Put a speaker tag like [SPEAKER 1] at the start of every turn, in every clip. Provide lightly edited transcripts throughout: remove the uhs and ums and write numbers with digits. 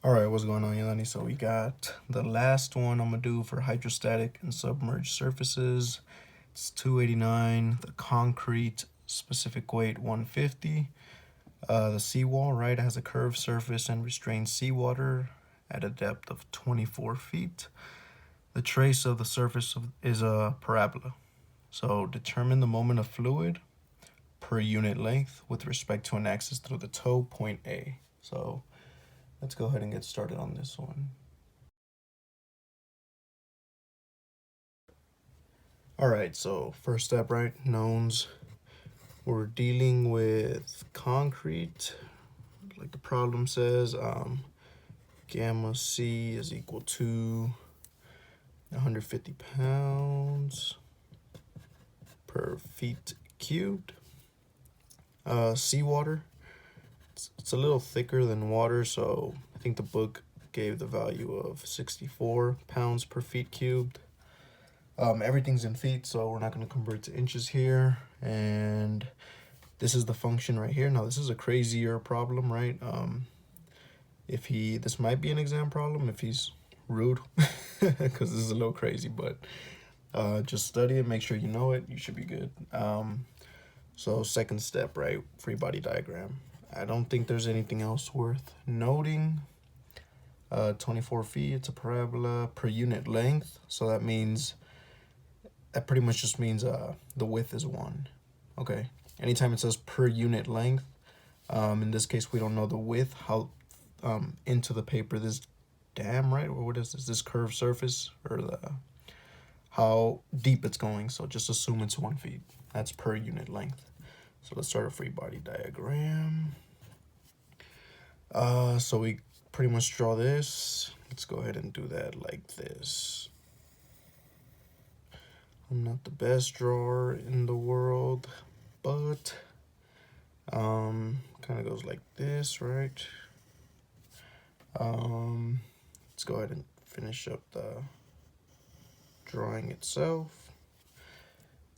[SPEAKER 1] All right, what's going on, Yelani? So we got the last one I'm gonna do for hydrostatic and submerged surfaces. It's 289. The concrete specific weight 150. The seawall, right, has a curved surface and restrains seawater at a depth of 24 feet. The trace of the surface is a parabola. So determine the moment of fluid per unit length with respect to an axis through the toe, point A. So let's go ahead and get started on this one. All right, so first step, right? Knowns. We're dealing with concrete, like the problem says. Gamma C is equal to 150 pounds per feet cubed. Seawater, it's a little thicker than water, so I think the book gave the value of 64 pounds per feet cubed. Everything's in feet, so we're not going to convert to inches here. And this is the function right here. Now, this is a crazier problem, right? This might be an exam problem if he's rude, because this is a little crazy, but just study it, make sure you know it, you should be good. So second step, right? Free body diagram. I don't think there's anything else worth noting. 24 feet, it's a parabola per unit length. So that pretty much just means the width is 1. Okay. Anytime it says per unit length, in this case, we don't know the width, how into the paper this dam, right? Or what is this curved surface, or how deep it's going. So just assume it's 1 feet. That's per unit length. So let's start a free body diagram. So we pretty much draw this. Let's go ahead and do that like this. I'm not the best drawer in the world, but kind of goes like this, right? Let's go ahead and finish up the drawing itself.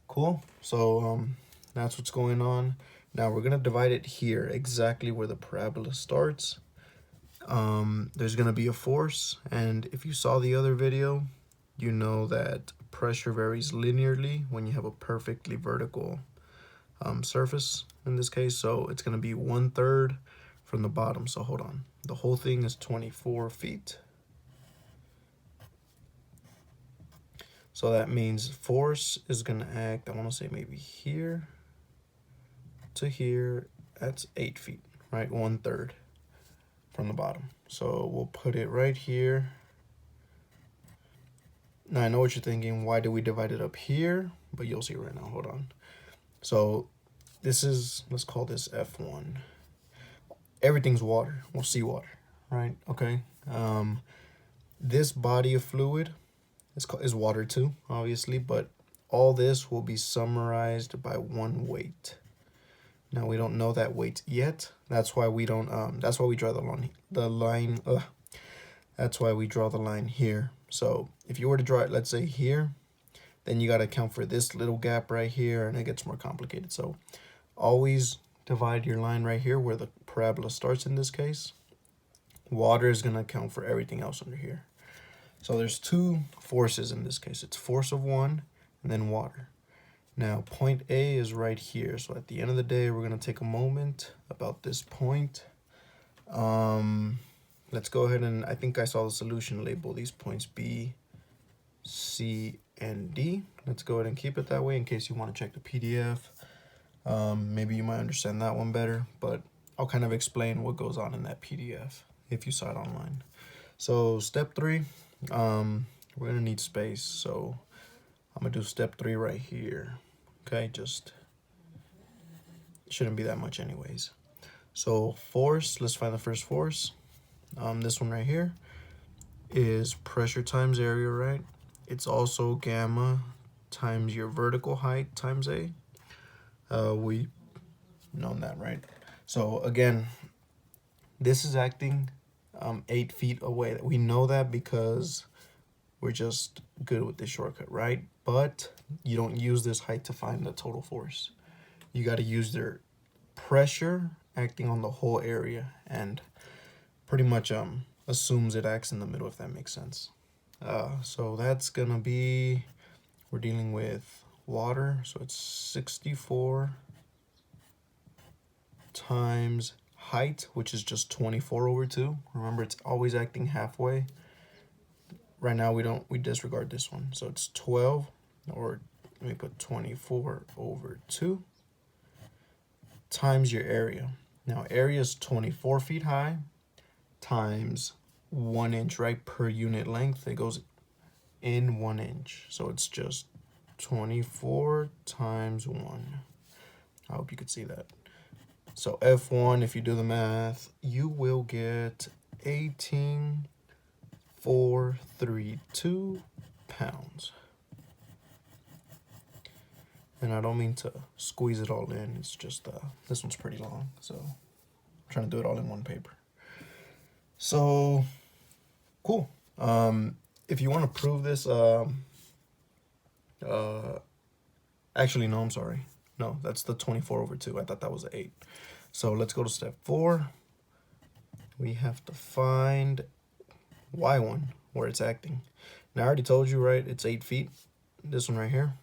[SPEAKER 1] Cool. So that's what's going on. Now we're gonna divide it here, exactly where the parabola starts. There's gonna be a force, and if you saw the other video, you know that pressure varies linearly when you have a perfectly vertical surface in this case. So it's gonna be 1/3 from the bottom. So hold on, the whole thing is 24 feet. So that means force is gonna act, I wanna say maybe here to here, that's 8 feet, right? 1/3 from the bottom. So we'll put it right here. Now I know what you're thinking, why do we divide it up here? But you'll see right now, hold on. So this is, let's call this F1. Everything's water, well, seawater, right? Okay. This body of fluid is water too, obviously, but all this will be summarized by one weight. Now we don't know that weight yet. That's why we don't. That's why we draw the line. That's why we draw the line here. So if you were to draw it, let's say here, then you got to account for this little gap right here, and it gets more complicated. So always divide your line right here where the parabola starts in this case. Water is going to account for everything else under here. So there's two forces in this case. It's force of 1 and then water. Now point A is right here. So at the end of the day, we're going to take a moment about this point. Let's go ahead and, I think I saw the solution, label these points B, C, and D. Let's go ahead and keep it that way in case you want to check the PDF. Maybe you might understand that one better, but I'll kind of explain what goes on in that PDF if you saw it online. So step 3, we're gonna need space. So I'm gonna do step 3 right here. Okay, just shouldn't be that much anyways. So force, let's find the first force. This one right here is pressure times area, right? It's also gamma times your vertical height times A. We known that, right? So again, this is acting 8 feet away. We know that because we're just good with this shortcut, right? But you don't use this height to find the total force. You got to use their pressure acting on the whole area, and pretty much assumes it acts in the middle, if that makes sense. So that's gonna be, we're dealing with water, so it's 64 times height, which is just 24 over 2. Remember, it's always acting halfway. Right now we disregard this one, so it's 12, or let me put 24 over 2 times your area. Now area is 24 feet high times 1 inch, right, per unit length. It goes in 1 inch, so it's just 24 times 1. I hope you could see that. So F1, if you do the math, you will get 18,432 pounds. And I don't mean to squeeze it all in. It's just, this one's pretty long, so I'm trying to do it all in one paper. So, cool. If you want to prove this, actually, no, I'm sorry. No, that's the 24 over 2. I thought that was an 8. So let's go to step 4. We have to find Y1, where it's acting. Now, I already told you, right, it's 8 feet. This one right here.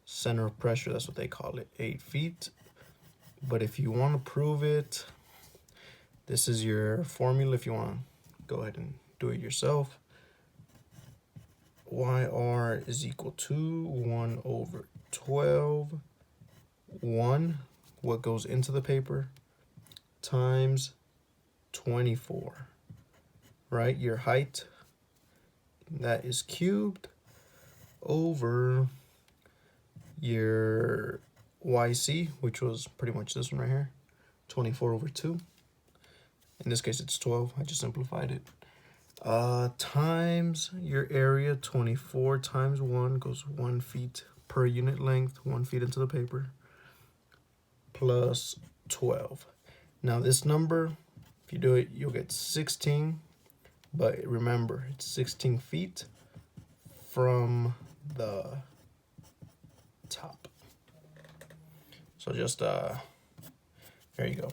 [SPEAKER 1] Center of pressure, that's what they call it, 8 feet. But if you want to prove it, this is your formula. If you want to go ahead and do it yourself. YR is equal to 1 over 12, 1, what goes into the paper, times 24, right? Your height, that is cubed, over your YC, which was pretty much this one right here, 24 over 2. In this case, it's 12. I just simplified it. Times your area, 24 times 1 goes 1 feet per unit length, 1 feet into the paper, plus 12. Now this number, if you do it, you'll get 16, but remember, it's 16 feet from the top. So just, there you go.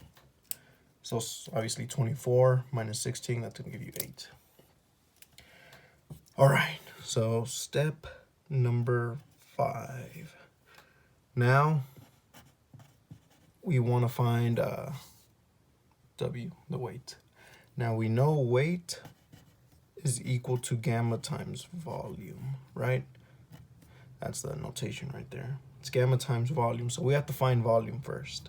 [SPEAKER 1] So obviously 24 minus 16, that's gonna give you 8. All right, so step number 5. Now we want to find W, the weight. Now we know weight is equal to gamma times volume, right? That's the notation right there. It's gamma times volume, so we have to find volume first.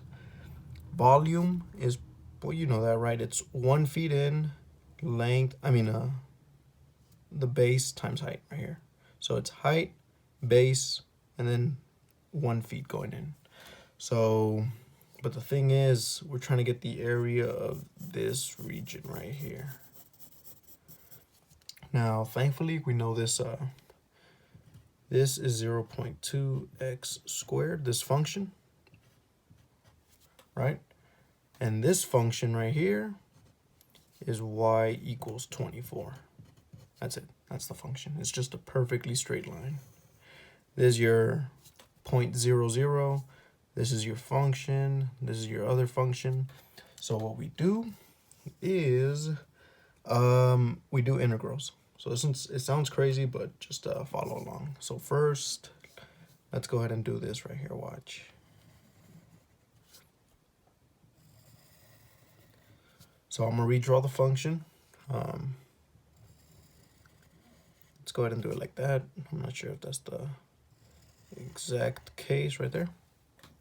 [SPEAKER 1] Volume is, well, you know that, right? It's 1 feet in length, the base times height right here. So it's height, base, and then 1 feet going in. So, but the thing is, we're trying to get the area of this region right here. Now, thankfully, we know this, this is 0.2x squared, this function, right? And this function right here is y equals 24. That's it. That's the function. It's just a perfectly straight line. There's your 0.00. This is your function. This is your other function. So what we do is we do integrals. So it sounds crazy, but just follow along. So first, let's go ahead and do this right here. Watch. So I'm going to redraw the function. Let's go ahead and do it like that. I'm not sure if that's the exact case right there.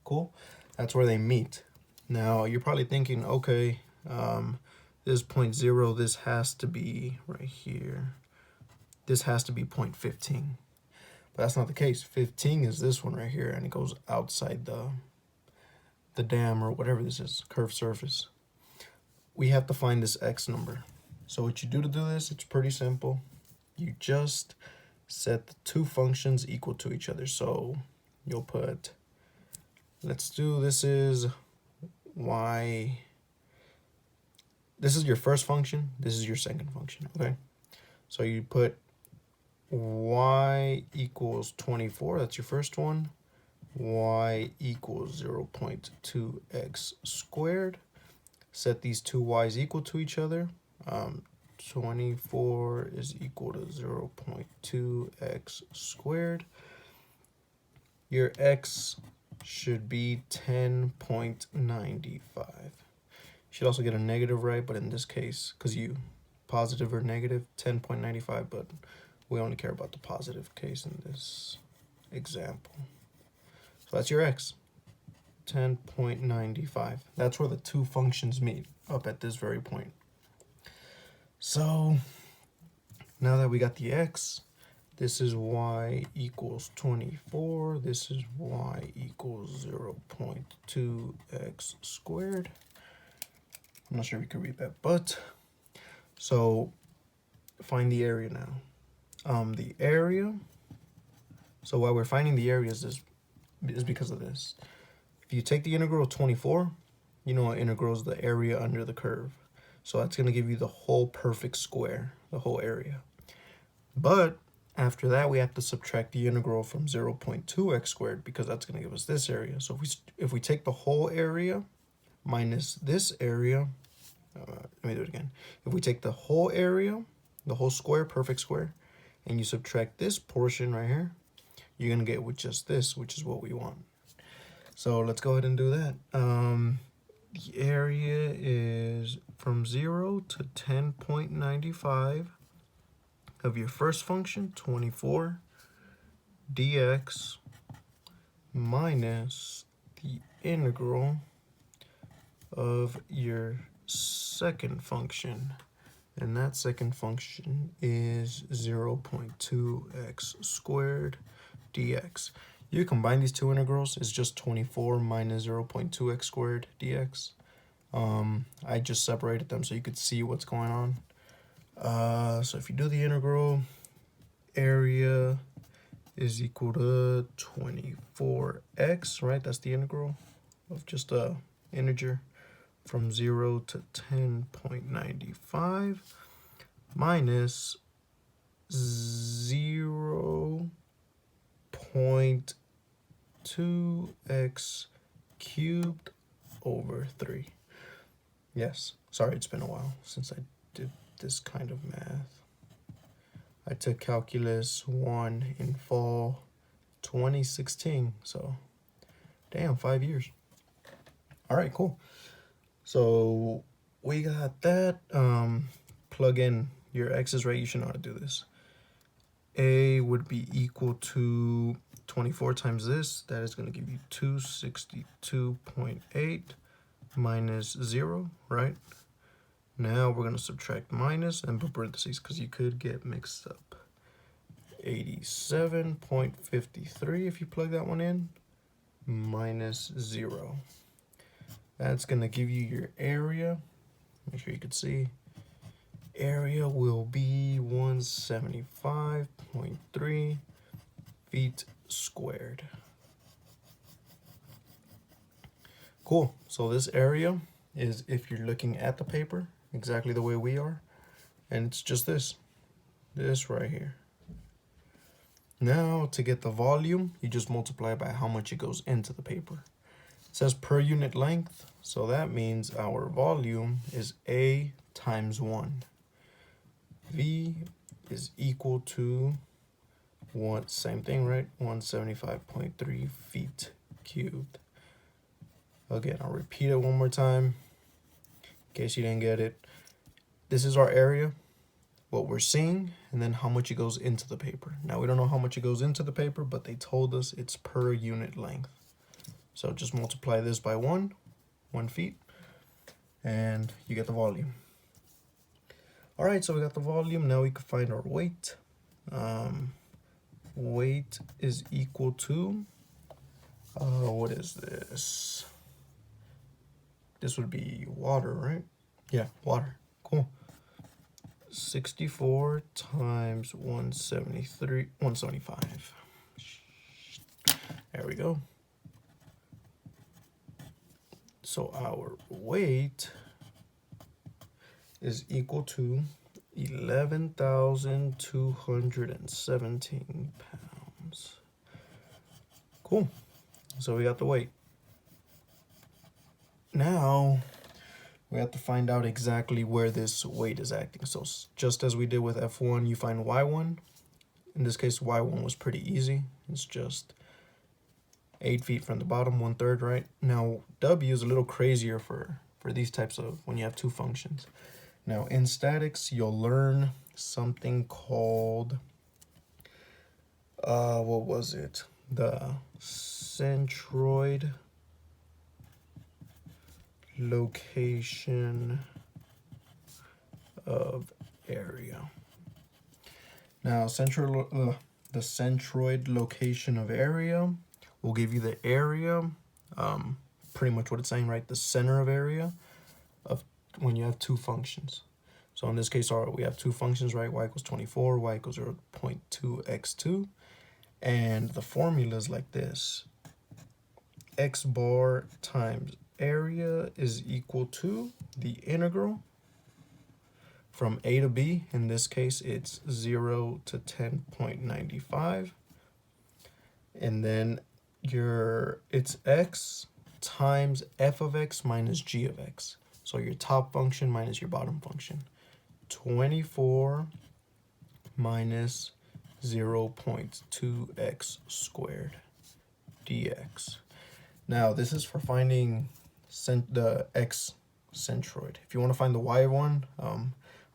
[SPEAKER 1] Cool. That's where they meet. Now, you're probably thinking, okay, this is 0.0. This has to be right here. This has to be 0.15. But that's not the case. 15 is this one right here, and it goes outside the dam or whatever this is, curved surface. We have to find this x number. So what you do to do this, it's pretty simple. You just set the two functions equal to each other. So you'll put, let's do, this is y, this is your first function, this is your second function, okay? So you put y equals 24, that's your first one, y equals 0.2x squared. Set these two y's equal to each other. 24 is equal to 0.2x squared. Your x should be 10.95. Should also get a negative, right? But in this case, because you positive or negative, 10.95, but we only care about the positive case in this example. So that's your x, 10.95. That's where the two functions meet, up at this very point. So now that we got the x, this is y equals 24. This is y equals 0.2x squared. I'm not sure if you can read that, but so find the area now. The area, so why we're finding the areas is because of this. If you take the integral of 24, you know what integral is the area under the curve. So that's going to give you the whole perfect square, the whole area. But after that, we have to subtract the integral from 0.2x squared because that's going to give us this area. So if we take the whole area minus this area, let me do it again. If we take the whole area, the whole square, perfect square, and you subtract this portion right here, you're going to get with just this, which is what we want. So let's go ahead and do that. The area is from 0 to 10.95 of your first function, 24 dx, minus the integral of your second function. And that second function is 0.2x squared dx. You combine these two integrals, it's just 24 minus 0.2x squared dx. I just separated them so you could see what's going on. So if you do the integral, area is equal to 24x, right? That's the integral of just a integer from 0 to 10.95 minus 0.2x cubed over 3. Yes, sorry, it's been a while since I did this kind of math. I took calculus 1 in fall 2016, so damn, 5 years. All right, cool. So we got that. Plug in your x's, right? You should know how to do this. A would be equal to 24 times this. That is going to give you 262.8 minus 0, right? Now we're going to subtract minus and put parentheses because you could get mixed up. 87.53 if you plug that one in, minus 0. That's going to give you your area. Make sure you can see. Area will be 175.3 feet squared. Cool. So this area is, if you're looking at the paper, exactly the way we are. And it's just this right here. Now to get the volume, you just multiply by how much it goes into the paper. It says per unit length, so that means our volume is A times 1. V is equal to what? Same thing, right? 175.3 feet cubed. Again, I'll repeat it one more time in case you didn't get it. This is our area, what we're seeing, and then how much it goes into the paper. Now, we don't know how much it goes into the paper, but they told us it's per unit length. So just multiply this by 1 feet, and you get the volume. All right, so we got the volume. Now we can find our weight. Weight is equal to, what is this? This would be water, right? Yeah, water. Cool. 64 times 175. There we go. So our weight is equal to 11,217 pounds. Cool. So we got the weight. Now we have to find out exactly where this weight is acting. So just as we did with F1, you find Y1. In this case, Y1 was pretty easy. It's just 8 feet from the bottom, 1/3, right? Now, W is a little crazier for these types of, when you have two functions. Now, in statics, you'll learn something called, what was it? The centroid location of area. Now, the centroid location of area will give you the area, pretty much what it's saying, right? The center of area of when you have two functions. So in this case, we have two functions, right? Y equals 24, y equals 0.2x2. And the formula is like this. X bar times area is equal to the integral from a to b. In this case, it's 0 to 10.95. And then it's x times f of x minus g of x. So your top function minus your bottom function. 24 minus 0.2x squared dx. Now, this is for finding the x centroid. If you want to find the y one,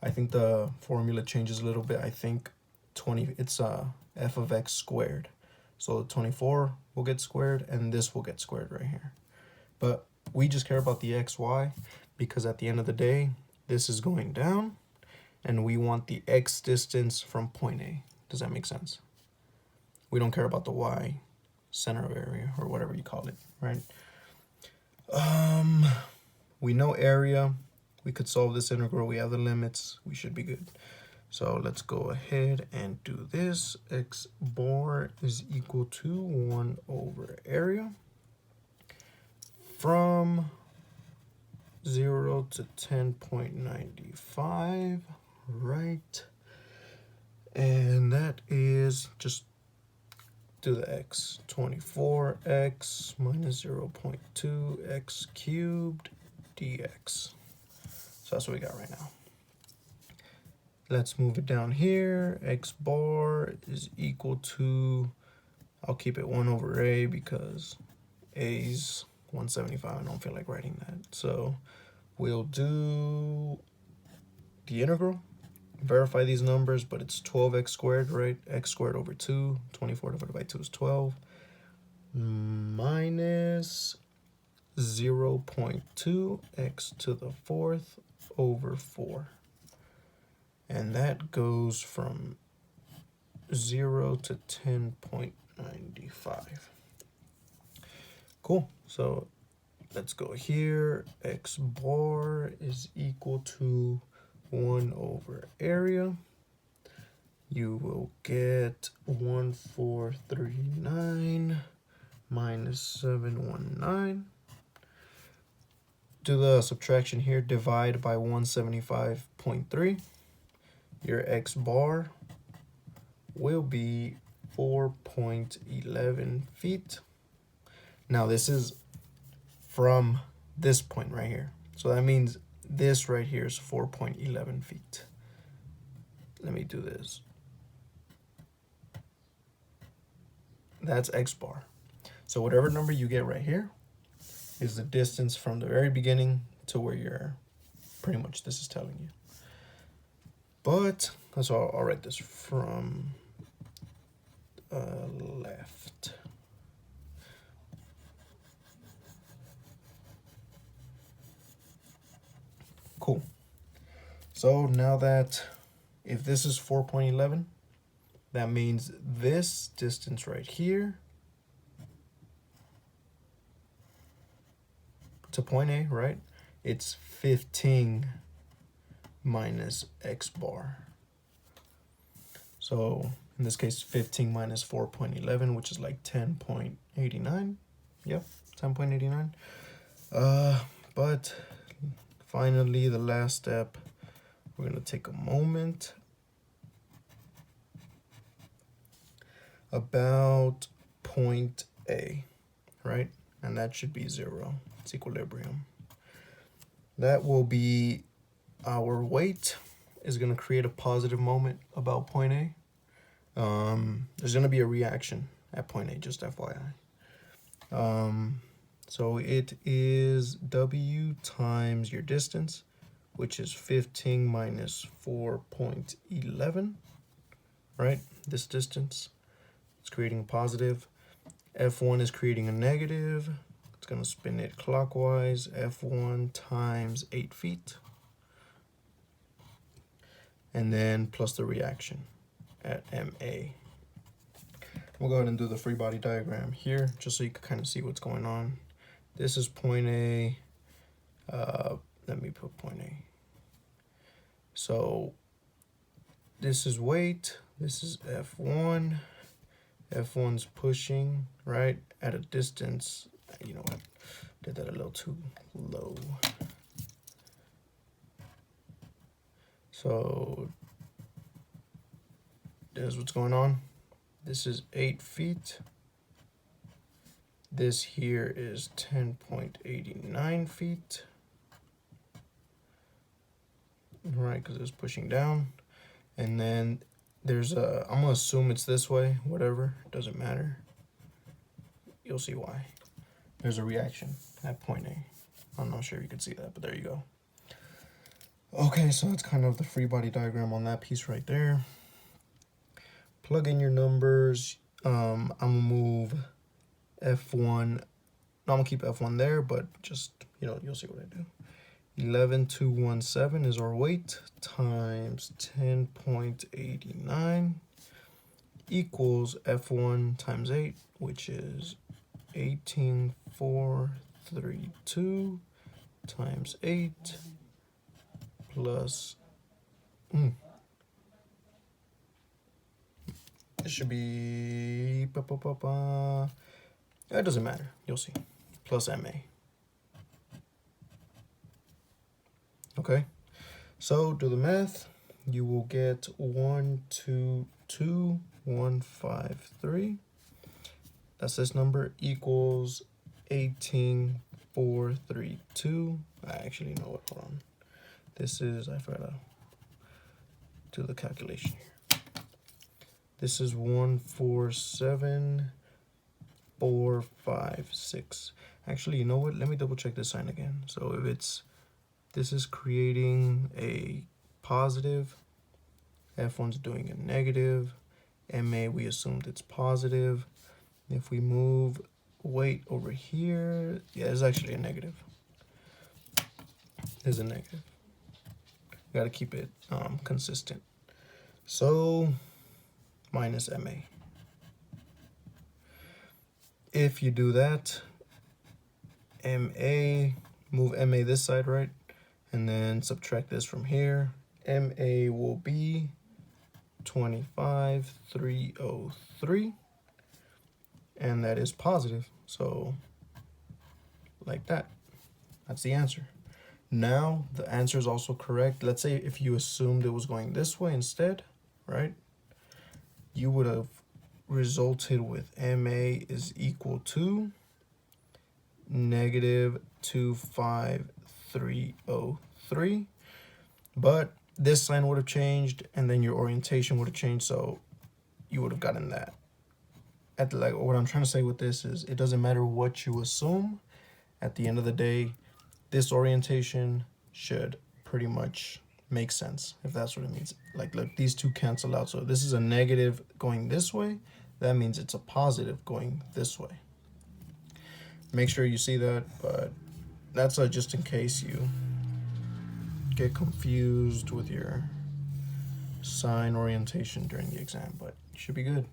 [SPEAKER 1] I think the formula changes a little bit. I think it's f of x squared. So 24 will get squared, and this will get squared right here. But we just care about the xy, because at the end of the day, this is going down, and we want the x distance from point A. Does that make sense? We don't care about the y center of area, or whatever you call it, right? We know area. We could solve this integral. We have the limits. We should be good. So let's go ahead and do this. X bar is equal to 1 over area from 0 to 10.95, right? And that is, just do the x, 24x minus 0.2x cubed dx. So that's what we got right now. Let's move it down here. X bar is equal to, I'll keep it 1 over a because a's 175. I don't feel like writing that. So we'll do the integral, verify these numbers, but it's 12x squared, right? X squared over 2, 24 divided by 2 is 12, minus 0.2x to the 4th over 4. And that goes from 0 to 10.95. Cool. So let's go here. X bar is equal to 1 over area. You will get 1439 minus 719. Do the subtraction here. Divide by 175.3. Your x bar will be 4.11 feet. Now this is from this point right here. So that means this right here is 4.11 feet. Let me do this. That's x bar. So whatever number you get right here is the distance from the very beginning to where you're, pretty much this is telling you. But, so I'll write this from left. Cool. So now that, if this is 4.11, that means this distance right here to point A, right? It's 15 minus x bar. So in this case, 15 minus 4.11, which is like 10.89. Yep, 10.89. But finally, the last step, we're gonna take a moment. About point A, right? And that should be 0. It's equilibrium. that will be our weight is going to create a positive moment about point A. There's going to be a reaction at point A, just FYI. So it is W times your distance, which is 15 minus 4.11, right? This distance, it's creating a positive. F1 is creating a negative. It's going to spin it clockwise. F1 times 8 feet. And then plus the reaction at MA. We'll go ahead and do the free body diagram here, just so you can kind of see what's going on. This is point A. Let me put point A. So this is weight. This is F1. F1's pushing, right, at a distance. You know what? Did that a little too low. So there's what's going on. This is 8 feet. This here is 10.89 feet. Right, because it's pushing down. And then there's a, I'm gonna assume it's this way, whatever, doesn't matter. You'll see why. There's a reaction at point A. I'm not sure if you can see that, but there you go. Okay, so that's kind of the free body diagram on that piece right there. Plug in your numbers. I'm gonna move F1. No, I'm gonna keep F1 there, but just, you know, you'll see what I do. 11,217 is our weight times 10.89 equals F1 times 8, which is 18,432 times 8 plus it should be it doesn't matter, you'll see, plus MA. Okay, so do the math. You will get 122,153. That's this number equals 18,432. I actually know it. Hold on. This is, I forgot to do the calculation here. This is 147,456. Actually, you know what? Let me double check this sign again. So if it's, this is creating a positive, F1's doing a negative, MA we assumed it's positive. If we move weight over here, yeah, it's actually a negative. There's a negative. Got to keep it consistent. So minus MA. If you do that, MA, move MA this side, right? And then subtract this from here. MA will be 25,303. And that is positive. So like that. That's the answer. Now the answer is also correct. Let's say if you assumed it was going this way instead, right? You would have resulted with MA is equal to negative 25,303. But this sign would have changed and then your orientation would have changed, so you would have gotten that. Like what I'm trying to say with this is it doesn't matter what you assume. At the end of the day, this orientation should pretty much make sense, if that's what it means. Like, look, these two cancel out. So this is a negative going this way. That means it's a positive going this way. Make sure you see that, but that's just in case you get confused with your sign orientation during the exam, but you should be good.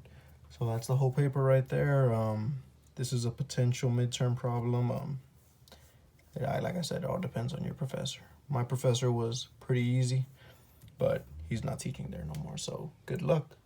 [SPEAKER 1] So that's the whole paper right there. This is a potential midterm problem. Like I said, it all depends on your professor. My professor was pretty easy, but he's not teaching there no more, so good luck.